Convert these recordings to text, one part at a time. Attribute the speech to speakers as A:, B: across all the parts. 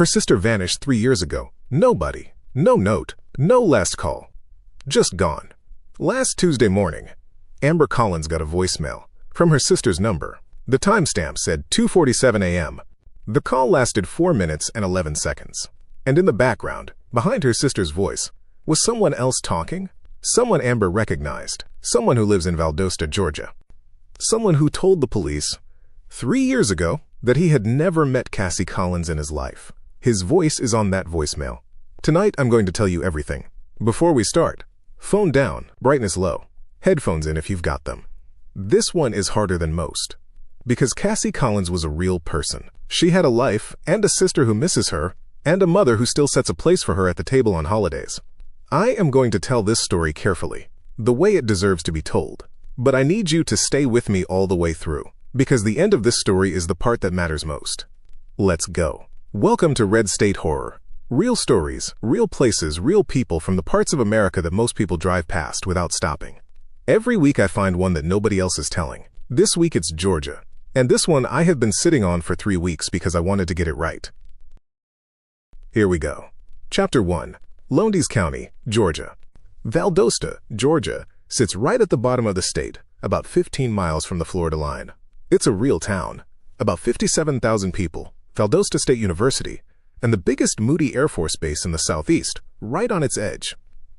A: Her sister vanished 3 years ago. Nobody. No note. No last call. Just gone. Last Tuesday morning, Amber Collins got a voicemail from her sister's number. The timestamp said 2:47 a.m. The call lasted 4 minutes and 11 seconds. And in the background, behind her sister's voice, was someone else talking? Someone Amber recognized. Someone who lives in Valdosta, Georgia. Someone who told the police 3 years ago that he had never met Cassie Collins in his life. His voice is on that voicemail. Tonight I'm going to tell you everything. Before we start, phone down, brightness low, headphones in if you've got them. This one is harder than most, because Cassie Collins was a real person. She had a life and a sister who misses her, and a mother who still sets a place for her at the table on holidays. I am going to tell this story carefully, the way it deserves to be told. But I need you to stay with me all the way through, because the end of this story is the part that matters most. Let's go. Welcome to Red State Horror. Real stories, real places, real people from the parts of America that most people drive past without stopping. Every week I find one that nobody else is telling. This week it's Georgia. And this one I have been sitting on for 3 weeks because I wanted to get it right. Here we go. Chapter 1. Lowndes County, Georgia. Valdosta, Georgia, sits right at the bottom of the state, about 15 miles from the Florida line. It's a real town. About 57,000 people, Valdosta State University, and the biggest Moody Air Force Base in the southeast, right on its edge.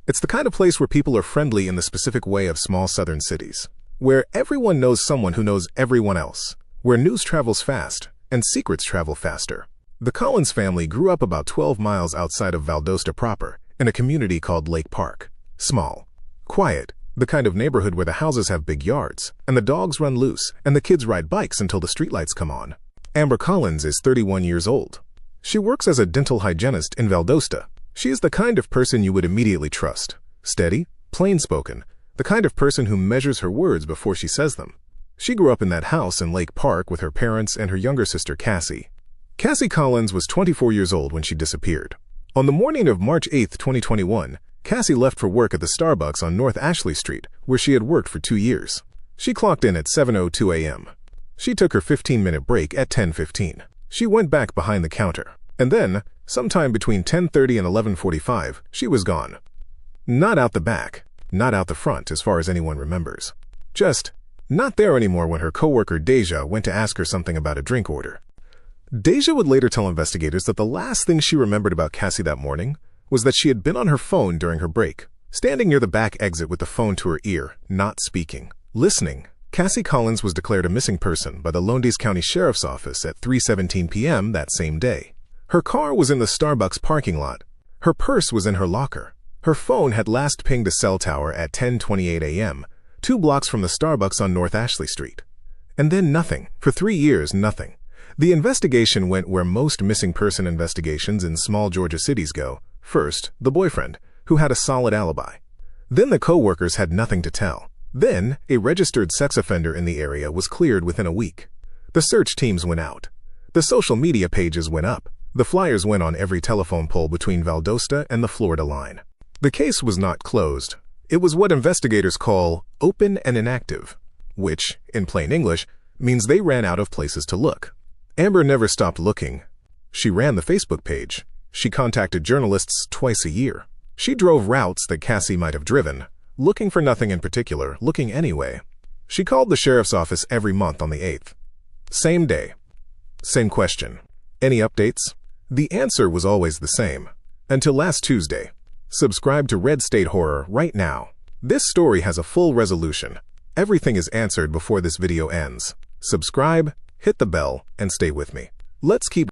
A: It's the kind of place where people are friendly in the specific way of small southern cities, where everyone knows someone who knows everyone else, where news travels fast and secrets travel faster. The Collins family grew up about 12 miles outside of Valdosta proper, in a community called Lake Park. Small, quiet, the kind of neighborhood where the houses have big yards, and the dogs run loose, and the kids ride bikes until the streetlights come on. Amber Collins is 31 years old. She works as a dental hygienist in Valdosta. She is the kind of person you would immediately trust. Steady, plain-spoken, the kind of person who measures her words before she says them. She grew up in that house in Lake Park with her parents and her younger sister Cassie. Cassie Collins was 24 years old when she disappeared. On the morning of March 8, 2021, Cassie left for work at the Starbucks on North Ashley Street, where she had worked for 2 years. She clocked in at 7:02 a.m. She took her 15-minute break at 10:15. She went back behind the counter, and then, sometime between 10:30 and 11:45, she was gone. Not out the back, not out the front as far as anyone remembers. Just not there anymore when her coworker Deja went to ask her something about a drink order. Deja would later tell investigators that the last thing she remembered about Cassie that morning was that she had been on her phone during her break, standing near the back exit with the phone to her ear, not speaking. Listening, Cassie Collins was declared a missing person by the Lowndes County Sheriff's Office at 3:17 p.m. that same day. Her car was in the Starbucks parking lot. Her purse was in her locker. Her phone had last pinged a cell tower at 10:28 a.m., 2 blocks from the Starbucks on North Ashley Street. And then nothing. For 3 years, nothing. The investigation went where most missing person investigations in small Georgia cities go. First, the boyfriend, who had a solid alibi. Then the co-workers had nothing to tell. Then, a registered sex offender in the area was cleared within a week. The search teams went out. The social media pages went up. The flyers went on every telephone pole between Valdosta and the Florida line. The case was not closed. It was what investigators call open and inactive, which, in plain English, means they ran out of places to look. Amber never stopped looking. She ran the Facebook page. She contacted journalists twice a year. She drove routes that Cassie might have driven, looking for nothing in particular, looking anyway. She called the sheriff's office every month on the 8th. Same day. Same question. Any updates? The answer was always the same. Until last Tuesday. Subscribe to Red State Horror right now. This story has a full resolution. Everything is answered before this video ends. Subscribe, hit the bell, and stay with me. Let's keep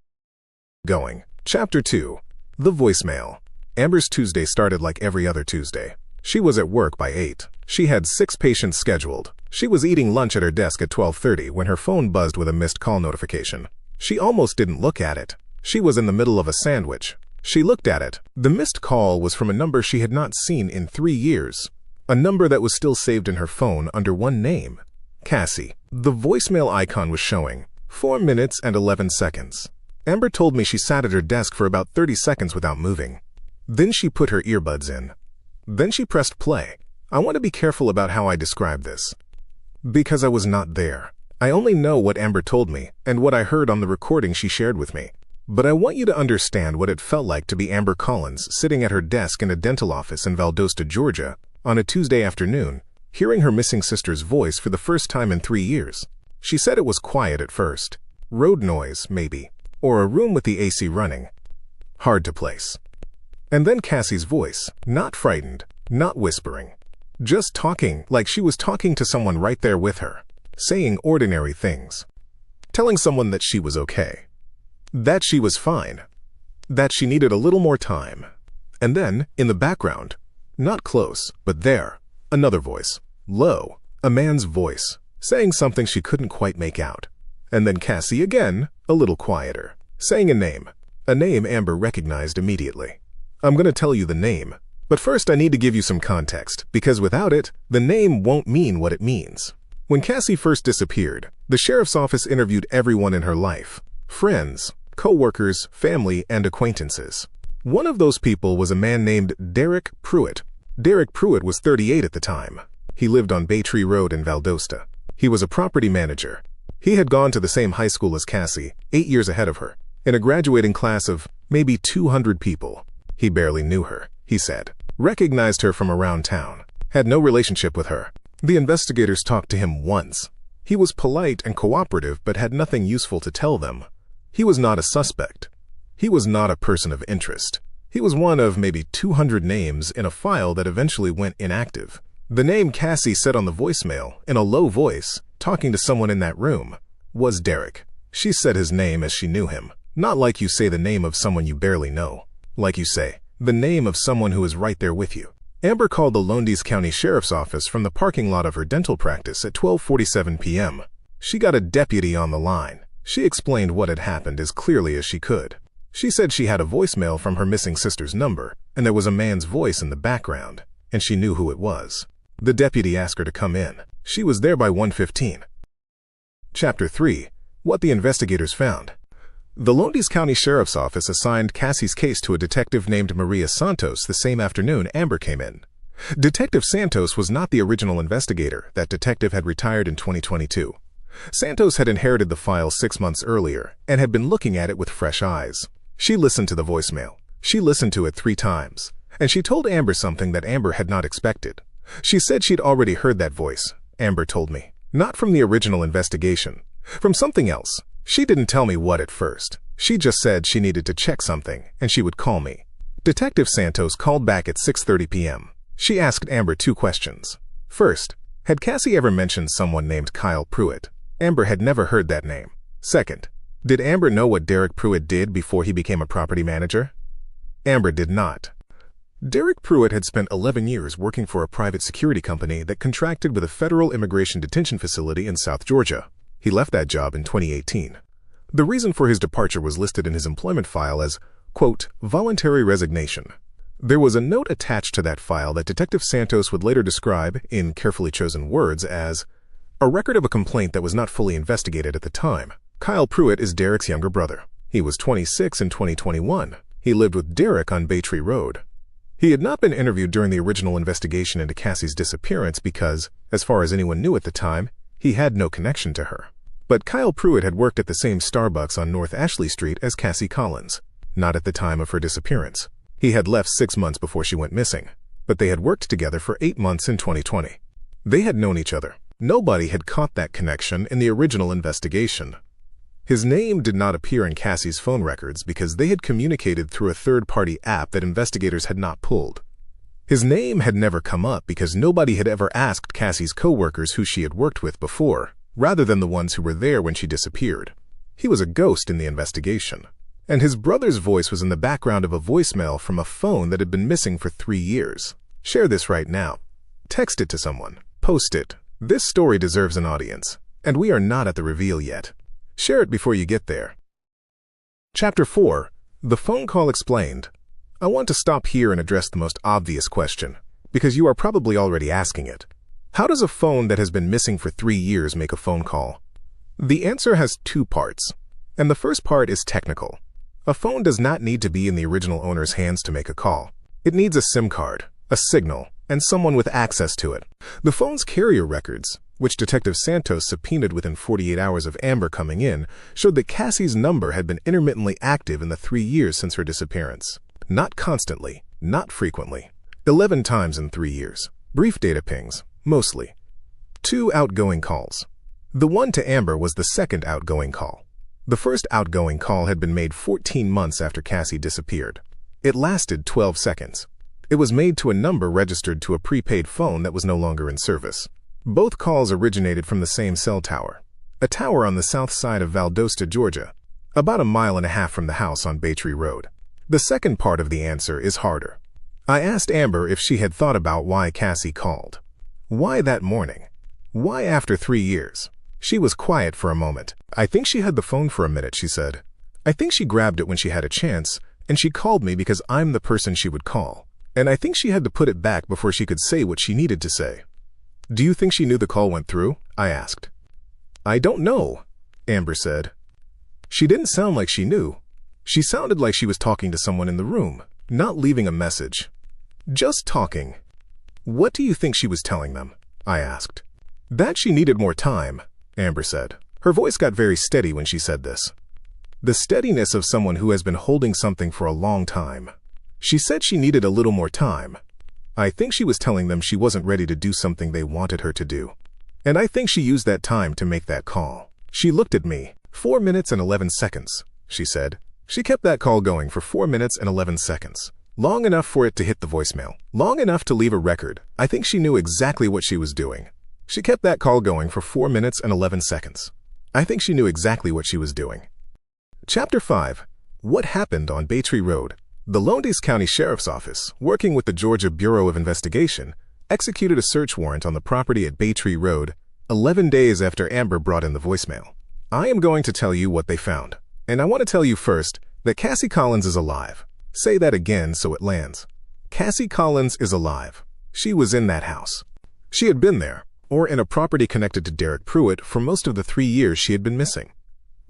A: going. Chapter 2. The Voicemail. Amber's Tuesday started like every other Tuesday. She was at work by 8. She had 6 patients scheduled. She was eating lunch at her desk at 12:30 when her phone buzzed with a missed call notification. She almost didn't look at it. She was in the middle of a sandwich. She looked at it. The missed call was from a number she had not seen in 3 years. A number that was still saved in her phone under one name. Cassie. The voicemail icon was showing 4 minutes and 11 seconds. Amber told me she sat at her desk for about 30 seconds without moving. Then she put her earbuds in. Then she pressed play. I want to be careful about how I describe this, because I was not there. I only know what Amber told me and what I heard on the recording she shared with me. But I want you to understand what it felt like to be Amber Collins sitting at her desk in a dental office in Valdosta, Georgia, on a Tuesday afternoon, hearing her missing sister's voice for the first time in 3 years. She said it was quiet at first. Road noise, maybe, or a room with the AC running. Hard to place. And then Cassie's voice, not frightened, not whispering. Just talking like she was talking to someone right there with her, saying ordinary things. Telling someone that she was okay. That she was fine. That she needed a little more time. And then, in the background, not close, but there, another voice, low, a man's voice, saying something she couldn't quite make out. And then Cassie again, a little quieter, saying a name Amber recognized immediately. I'm going to tell you the name, but first I need to give you some context, because without it, the name won't mean what it means. When Cassie first disappeared, the sheriff's office interviewed everyone in her life, friends, co-workers, family, and acquaintances. One of those people was a man named Derek Pruitt. Derek Pruitt was 38 at the time. He lived on Baytree Road in Valdosta. He was a property manager. He had gone to the same high school as Cassie, 8 years ahead of her, in a graduating class of maybe 200 people. He barely knew her, he said, recognized her from around town, had no relationship with her. The investigators talked to him once. He was polite and cooperative but had nothing useful to tell them. He was not a suspect. He was not a person of interest. He was one of maybe 200 names in a file that eventually went inactive. The name Cassie said on the voicemail, in a low voice, talking to someone in that room, was Derek. She said his name as she knew him, not like you say the name of someone you barely know. Like you say, the name of someone who is right there with you. Amber called the Valdosta County Sheriff's Office from the parking lot of her dental practice at 12:47 p.m. She got a deputy on the line. She explained what had happened as clearly as she could. She said she had a voicemail from her missing sister's number, and there was a man's voice in the background, and she knew who it was. The deputy asked her to come in. She was there by 1:15. Chapter 3. What the investigators found. The Valdosta County Sheriff's Office assigned Cassie's case to a detective named Maria Santos the same afternoon Amber came in. Detective Santos was not the original investigator. That detective had retired in 2022. Santos had inherited the file 6 months earlier and had been looking at it with fresh eyes. She listened to the voicemail. She listened to it 3 times, and she told Amber something that Amber had not expected. She said she'd already heard that voice, Amber told me. Not from the original investigation. From something else. She didn't tell me what at first. She just said she needed to check something, and she would call me. Detective Santos called back at 6:30 p.m. She asked Amber 2 questions. First, had Cassie ever mentioned someone named Kyle Pruitt? Amber had never heard that name. Second, did Amber know what Derek Pruitt did before he became a property manager? Amber did not. Derek Pruitt had spent 11 years working for a private security company that contracted with a federal immigration detention facility in South Georgia. He left that job in 2018. The reason for his departure was listed in his employment file as, quote, voluntary resignation. There was a note attached to that file that Detective Santos would later describe, in carefully chosen words, as a record of a complaint that was not fully investigated at the time. Kyle Pruitt is Derek's younger brother. He was 26 in 2021. He lived with Derek on Baytree Road. He had not been interviewed during the original investigation into Cassie's disappearance because, as far as anyone knew at the time, he had no connection to her. But Kyle Pruitt had worked at the same Starbucks on North Ashley Street as Cassie Collins, not at the time of her disappearance. He had left 6 months before she went missing, but they had worked together for 8 months in 2020. They had known each other. Nobody had caught that connection in the original investigation. His name did not appear in Cassie's phone records because they had communicated through a third-party app that investigators had not pulled. His name had never come up because nobody had ever asked Cassie's co-workers who she had worked with before, rather than the ones who were there when she disappeared. He was a ghost in the investigation. And his brother's voice was in the background of a voicemail from a phone that had been missing for 3 years. Share this right now. Text it to someone. Post it. This story deserves an audience, and we are not at the reveal yet. Share it before you get there. Chapter 4. The Phone Call Explained. I want to stop here and address the most obvious question, because you are probably already asking it. How does a phone that has been missing for 3 years make a phone call? The answer has 2 parts, and the first part is technical. A phone does not need to be in the original owner's hands to make a call. It needs a SIM card, a signal, and someone with access to it. The phone's carrier records, which Detective Santos subpoenaed within 48 hours of Amber coming in, showed that Cassie's number had been intermittently active in the 3 years since her disappearance. Not constantly, not frequently. 11 times in 3 years. Brief data pings, mostly. 2 outgoing calls. The one to Amber was the second outgoing call. The first outgoing call had been made 14 months after Cassie disappeared. It lasted 12 seconds. It was made to a number registered to a prepaid phone that was no longer in service. Both calls originated from the same cell tower, a tower on the south side of Valdosta, Georgia, about 1.5 miles from the house on Baytree Road. The second part of the answer is harder. I asked Amber if she had thought about why Cassie called. Why that morning? Why after 3 years? She was quiet for a moment. I think she had the phone for a minute, she said. I think she grabbed it when she had a chance, and she called me because I'm the person she would call. And I think she had to put it back before she could say what she needed to say. Do you think she knew the call went through? I asked. I don't know, Amber said. She didn't sound like she knew. She sounded like she was talking to someone in the room, not leaving a message. Just talking. What do you think she was telling them? I asked. That she needed more time, Amber said. Her voice got very steady when she said this. The steadiness of someone who has been holding something for a long time. She said she needed a little more time. I think she was telling them she wasn't ready to do something they wanted her to do. And I think she used that time to make that call. She looked at me. 4 minutes and 11 seconds, she said. She kept that call going for 4 minutes and 11 seconds. Long enough for it to hit the voicemail. Long enough to leave a record. I think she knew exactly what she was doing. She kept that call going for 4 minutes and 11 seconds. I think she knew exactly what she was doing. Chapter 5. What happened on Baytree Road? The Lowndes County Sheriff's Office, working with the Georgia Bureau of Investigation, executed a search warrant on the property at Baytree Road 11 days after Amber brought in the voicemail. I am going to tell you what they found. And I want to tell you first that Cassie Collins is alive. Say that again so it lands. Cassie Collins is alive. She was in that house. She had been there, or in a property connected to Derek Pruitt, for most of the 3 years she had been missing.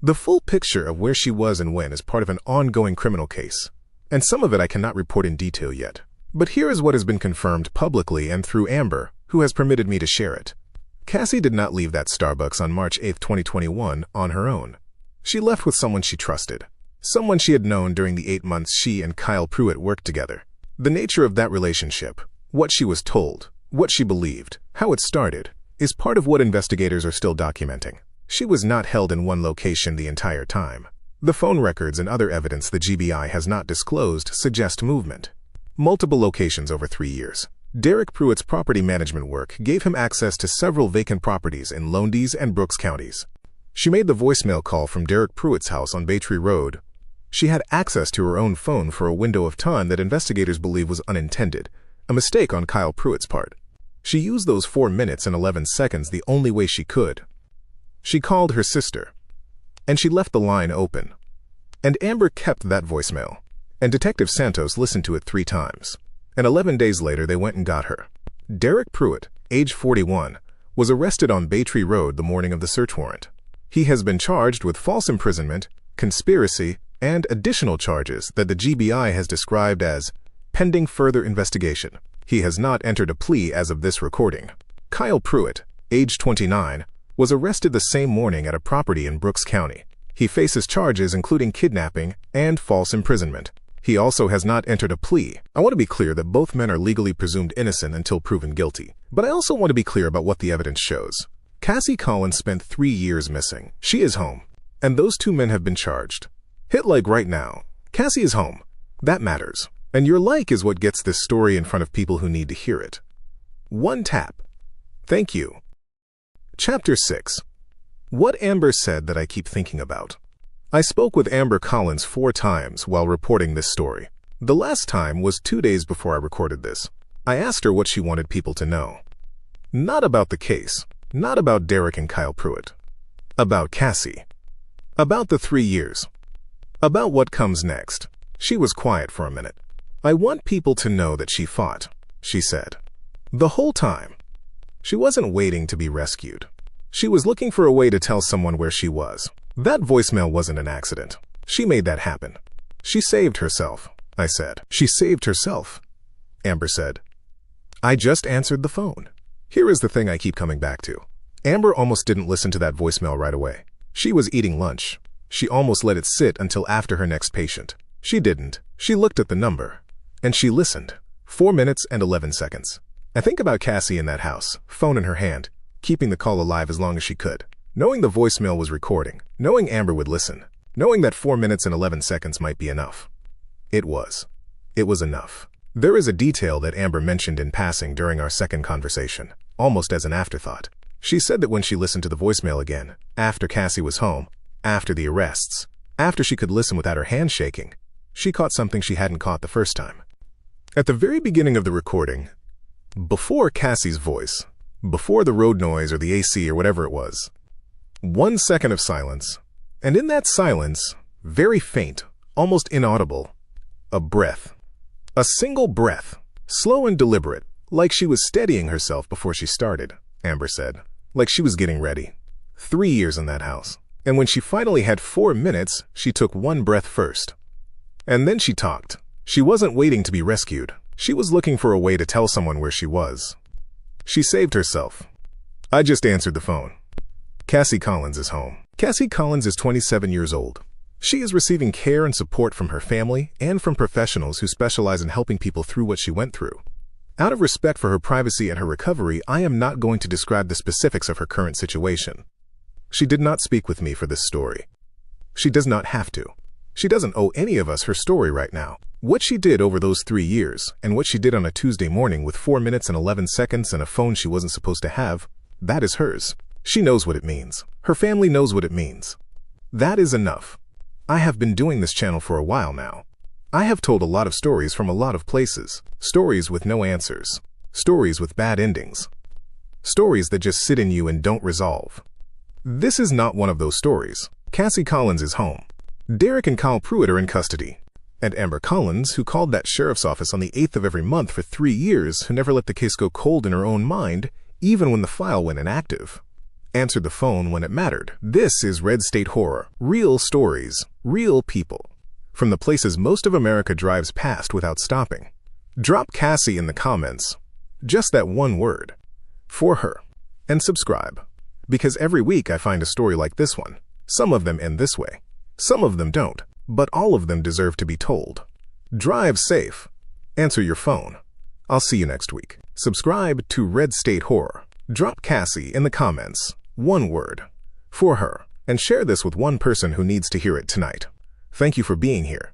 A: The full picture of where she was and when is part of an ongoing criminal case, and some of it I cannot report in detail yet. But here is what has been confirmed publicly and through Amber, who has permitted me to share it. Cassie did not leave that Starbucks on March 8, 2021 on her own. She left with someone she trusted, someone she had known during the 8 months she and Kyle Pruitt worked together. The nature of that relationship, what she was told, what she believed, how it started, is part of what investigators are still documenting. She was not held in one location the entire time. The phone records and other evidence the GBI has not disclosed suggest movement. Multiple locations over 3 years. Derek Pruitt's property management work gave him access to several vacant properties in Lowndes and Brooks counties. She made the voicemail call from Derek Pruitt's house on Baytree Road. She had access to her own phone for a window of time that investigators believe was unintended, a mistake on Kyle Pruitt's part. She used those 4 minutes and 11 seconds the only way she could. She called her sister, and she left the line open. And Amber kept that voicemail, and Detective Santos listened to it 3 times. And 11 days later, they went and got her. Derek Pruitt, age 41, was arrested on Baytree Road the morning of the search warrant. He has been charged with false imprisonment, conspiracy, and additional charges that the GBI has described as pending further investigation. He has not entered a plea as of this recording. Kyle Pruitt, age 29, was arrested the same morning at a property in Brooks County. He faces charges including kidnapping and false imprisonment. He also has not entered a plea. I want to be clear that both men are legally presumed innocent until proven guilty. But I also want to be clear about what the evidence shows. Cassie Collins spent 3 years missing. She is home. And those 2 men have been charged. Hit like right now. Cassie is home. That matters. And your like is what gets this story in front of people who need to hear it. 1 tap. Thank you. Chapter 6. What Amber said that I keep thinking about. I spoke with Amber Collins 4 times while reporting this story. The last time was 2 days before I recorded this. I asked her what she wanted people to know. Not about the case. Not about Derek and Kyle Pruitt. About Cassie. About the 3 years. About what comes next. She was quiet for a minute. I want people to know that she fought, she said. The whole time. She wasn't waiting to be rescued. She was looking for a way to tell someone where she was. That voicemail wasn't an accident. She made that happen. She saved herself, I said. She saved herself, Amber said. I just answered the phone. Here is the thing I keep coming back to. Amber almost didn't listen to that voicemail right away. She was eating lunch. She almost let it sit until after her next patient. She didn't. She looked at the number. And she listened. 4 minutes and 11 seconds. I think about Cassie in that house, phone in her hand, keeping the call alive as long as she could. Knowing the voicemail was recording, knowing Amber would listen, knowing that 4 minutes and 11 seconds might be enough. It was. It was enough. There is a detail that Amber mentioned in passing during our second conversation, almost as an afterthought. She said that when she listened to the voicemail again, after Cassie was home, after the arrests, after she could listen without her hand shaking, she caught something she hadn't caught the first time. At the very beginning of the recording, before Cassie's voice, before the road noise or the AC or whatever it was, 1 second of silence, and in that silence, very faint, almost inaudible, a breath. A single breath, slow and deliberate, like she was steadying herself before she started, Amber said, like she was getting ready. 3 years in that house. And when she finally had 4 minutes, she took one breath first. And then she talked. She wasn't waiting to be rescued. She was looking for a way to tell someone where she was. She saved herself. I just answered the phone. Cassie Collins is home. Cassie Collins is 27 years old. She is receiving care and support from her family and from professionals who specialize in helping people through what she went through. Out of respect for her privacy and her recovery, I am not going to describe the specifics of her current situation. She did not speak with me for this story. She does not have to. She doesn't owe any of us her story right now. What she did over those 3 years, and what she did on a Tuesday morning with 4 minutes and 11 seconds and a phone she wasn't supposed to have, that is hers. She knows what it means. Her family knows what it means. That is enough. I have been doing this channel for a while now. I have told a lot of stories from a lot of places. Stories with no answers. Stories with bad endings. Stories that just sit in you and don't resolve. This is not one of those stories. Cassie Collins is home. Derek and Kyle Pruitt are in custody. And Amber Collins, who called that sheriff's office on the 8th of every month for 3 years, who never let the case go cold in her own mind, even when the file went inactive, answered the phone when it mattered. This is Red State Horror. Real stories. Real people. From the places most of America drives past without stopping. Drop Cassie in the comments. Just that one word. For her. And subscribe. Because every week I find a story like this one. Some of them end this way. Some of them don't. But all of them deserve to be told. Drive safe. Answer your phone. I'll see you next week. Subscribe to Red State Horror. Drop Cassie in the comments. One word. For her. And share this with one person who needs to hear it tonight. Thank you for being here.